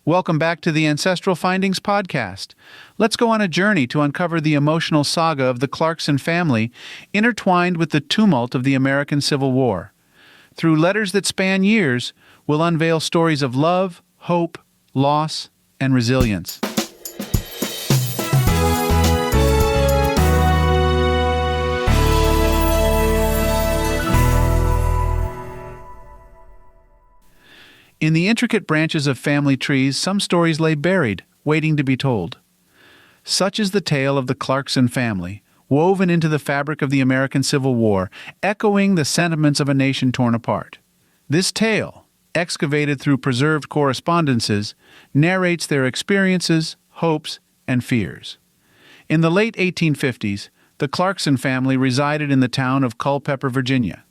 Welcome back to the Ancestral Findings podcast. Let's go on a journey to uncover the emotional saga of the Clarkson family, intertwined with the tumult of the American Civil War. Through letters that span years, we'll unveil stories of love, hope, loss, and resilience. In the intricate branches of family trees, some stories lay buried, waiting to be told. Such is the tale of the Clarkson family, woven into the fabric of the American Civil War, echoing the sentiments of a nation torn apart. This tale, excavated through preserved correspondences, narrates their experiences, hopes, and fears. In the late 1850s, the Clarkson family resided in the town of Culpeper, Virginia.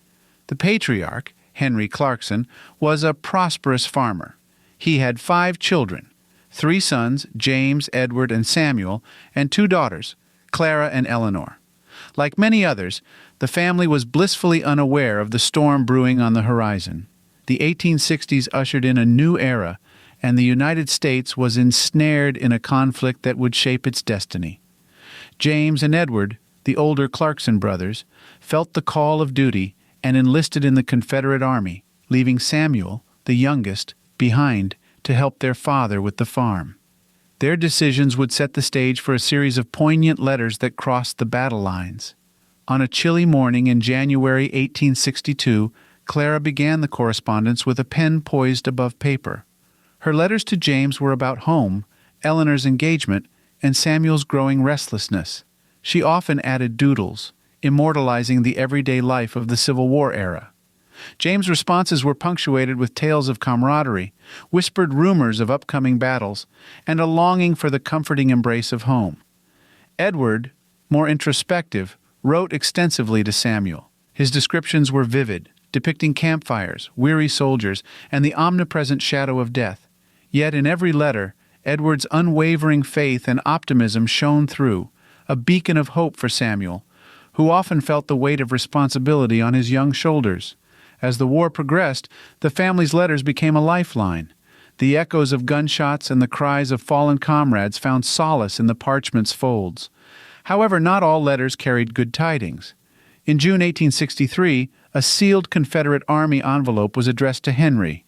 The patriarch, Henry Clarkson, was a prosperous farmer. He had 5 children, 3 sons, James, Edward, and Samuel, and 2 daughters, Clara and Eleanor. Like many others, the family was blissfully unaware of the storm brewing on the horizon. The 1860s ushered in a new era, and the United States was ensnared in a conflict that would shape its destiny. James and Edward, the older Clarkson brothers, felt the call of duty and enlisted in the Confederate Army, leaving Samuel, the youngest, behind to help their father with the farm. Their decisions would set the stage for a series of poignant letters that crossed the battle lines. On a chilly morning in January 1862, Clara began the correspondence with a pen poised above paper. Her letters to James were about home, Eleanor's engagement, and Samuel's growing restlessness. She often added doodles, immortalizing the everyday life of the Civil War era. James' responses were punctuated with tales of camaraderie, whispered rumors of upcoming battles, and a longing for the comforting embrace of home. Edward, more introspective, wrote extensively to Samuel. His descriptions were vivid, depicting campfires, weary soldiers, and the omnipresent shadow of death. Yet in every letter, Edward's unwavering faith and optimism shone through, a beacon of hope for Samuel, who often felt the weight of responsibility on his young shoulders. As the war progressed, the family's letters became a lifeline. The echoes of gunshots and the cries of fallen comrades found solace in the parchment's folds. However, not all letters carried good tidings. In June 1863, a sealed Confederate Army envelope was addressed to Henry.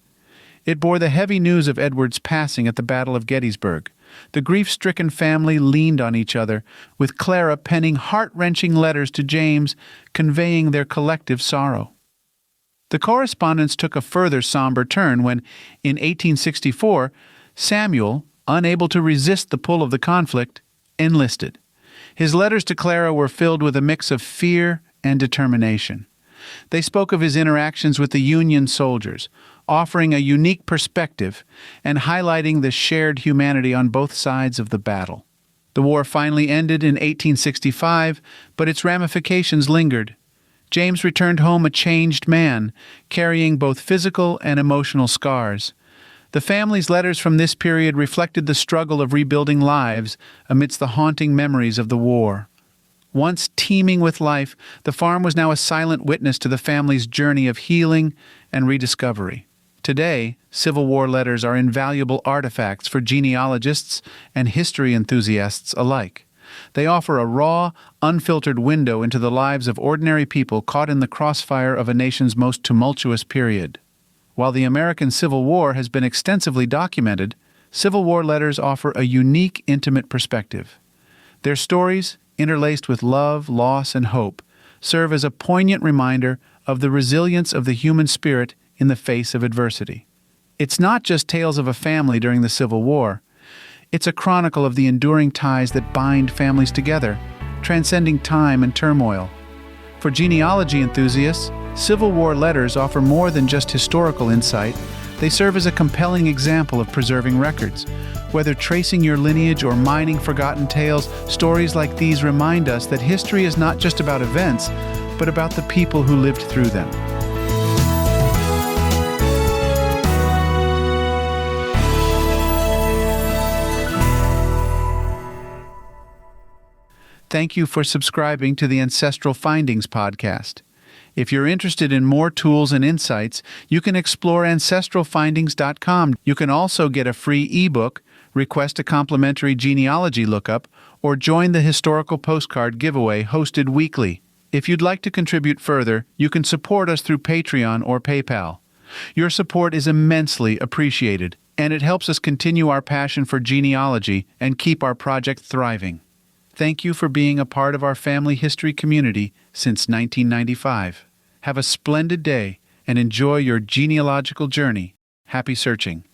It bore the heavy news of Edward's passing at the Battle of Gettysburg. The grief-stricken family leaned on each other, with Clara penning heart-wrenching letters to James, conveying their collective sorrow. The correspondence took a further somber turn when, in 1864, Samuel, unable to resist the pull of the conflict, enlisted. His letters to Clara were filled with a mix of fear and determination. They spoke of his interactions with the Union soldiers, offering a unique perspective and highlighting the shared humanity on both sides of the battle. The war finally ended in 1865, but its ramifications lingered. James returned home a changed man, carrying both physical and emotional scars. The family's letters from this period reflected the struggle of rebuilding lives amidst the haunting memories of the war. Once teeming with life, the farm was now a silent witness to the family's journey of healing and rediscovery. Today, Civil War letters are invaluable artifacts for genealogists and history enthusiasts alike. They offer a raw, unfiltered window into the lives of ordinary people caught in the crossfire of a nation's most tumultuous period. While the American Civil War has been extensively documented, Civil War letters offer a unique, intimate perspective. Their stories, interlaced with love, loss, and hope, serve as a poignant reminder of the resilience of the human spirit in the face of adversity. It's not just tales of a family during the Civil War. It's a chronicle of the enduring ties that bind families together, transcending time and turmoil. For genealogy enthusiasts, Civil War letters offer more than just historical insight. They serve as a compelling example of preserving records. Whether tracing your lineage or mining forgotten tales, stories like these remind us that history is not just about events, but about the people who lived through them. Thank you for subscribing to the Ancestral Findings podcast. If you're interested in more tools and insights, you can explore ancestralfindings.com. You can also get a free ebook, request a complimentary genealogy lookup, or join the historical postcard giveaway hosted weekly. If you'd like to contribute further, you can support us through Patreon or PayPal. Your support is immensely appreciated, and it helps us continue our passion for genealogy and keep our project thriving. Thank you for being a part of our family history community since 1995. Have a splendid day and enjoy your genealogical journey. Happy searching.